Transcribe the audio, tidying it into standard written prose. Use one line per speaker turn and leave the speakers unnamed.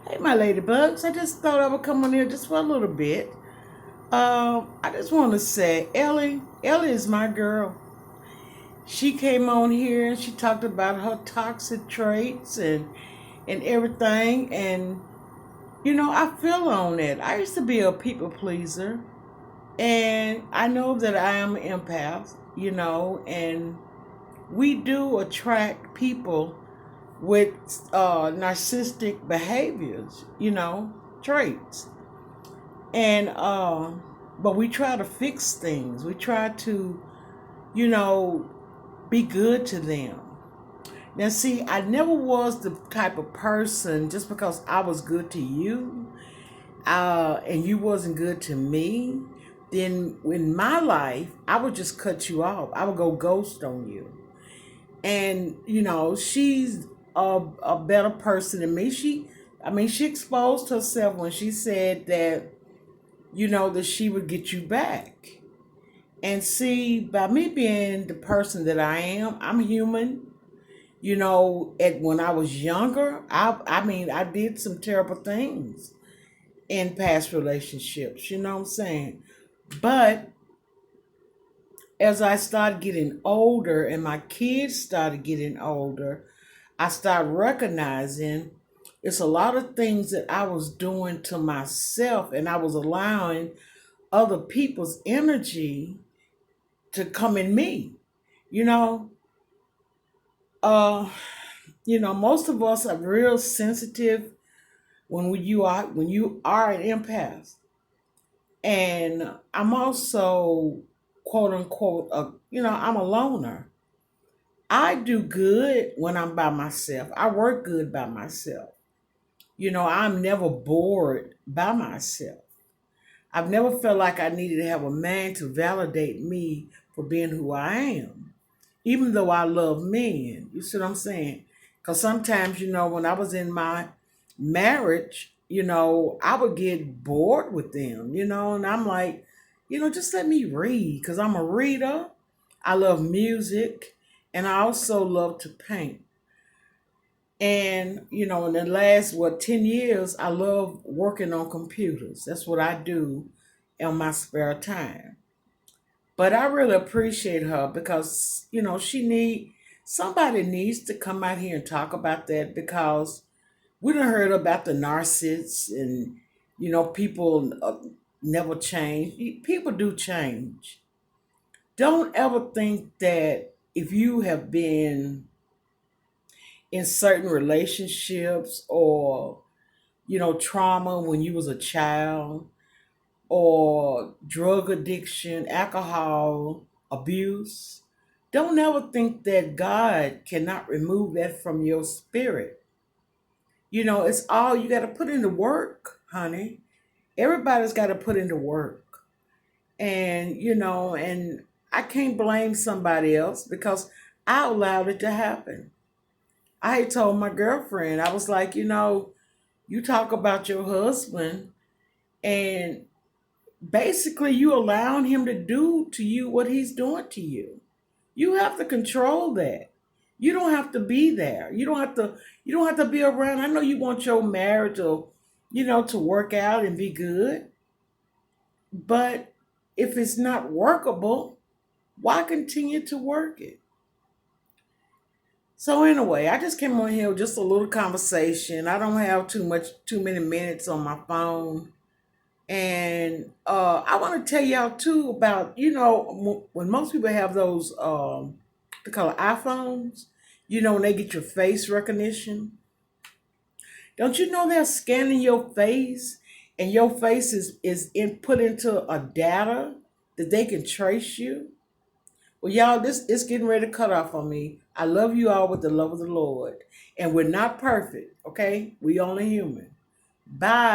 Hey, my ladybugs. I just thought I would come on here just for a little bit. I just want to say, Ellie is my girl. She came on here and she talked about her toxic traits and everything. And, I feel on it. I used to be a people pleaser. And I know that I am an empath, and we do attract people with narcissistic behaviors, traits. And but we try to fix things. We try to, you know, be good to them. Now, see, I never was the type of person just because I was good to you, and you wasn't good to me. Then in my life, I would just cut you off. I would go ghost on you. And she's a better person than me. She exposed herself when she said that that she would get you back. And see, by me being the person that I am, I'm human. At when I was younger, I did some terrible things in past relationships. You know what I'm saying? But as I started getting older and my kids started getting older, I started recognizing it's a lot of things that I was doing to myself, and I was allowing other people's energy to come in me. You know, uh, most of us are real sensitive when you are an empath, and I'm also quote unquote I'm a loner. I do good when I'm by myself. I work good by myself. I'm never bored by myself. I've never felt like I needed to have a man to validate me for being who I am, even though I love men. You see what I'm saying? Because sometimes, when I was in my marriage, I would get bored with them, and I'm like, just let me read because I'm a reader. I love music and I also love to paint. And, in the last, 10 years, I love working on computers. That's what I do in my spare time. But I really appreciate her because, somebody needs to come out here and talk about that because we done heard about the narcissists and, people never change. People do change. Don't ever think that if you have been in certain relationships or trauma when you was a child or drug addiction, alcohol abuse, don't ever think that God cannot remove that from your spirit. It's all you got to put into work, honey. Everybody's got to put into work. And and I can't blame somebody else because I allowed it to happen. I had told my girlfriend, I was like, you talk about your husband and basically you allowing him to do to you what he's doing to you. You have to control that. You don't have to be there. You don't have to be around. I know you want your marriage to work out and be good, but if it's not workable, why continue to work it? So anyway, I just came on here with just a little conversation. I don't have too many minutes on my phone. And I want to tell y'all too about when most people have those they call it iPhones. When they get your face recognition, don't you know they're scanning your face, and your face is put into a data that they can trace you. Well, y'all, this is getting ready to cut off on me. I love you all with the love of the Lord, and we're not perfect. Okay, we only human. Bye.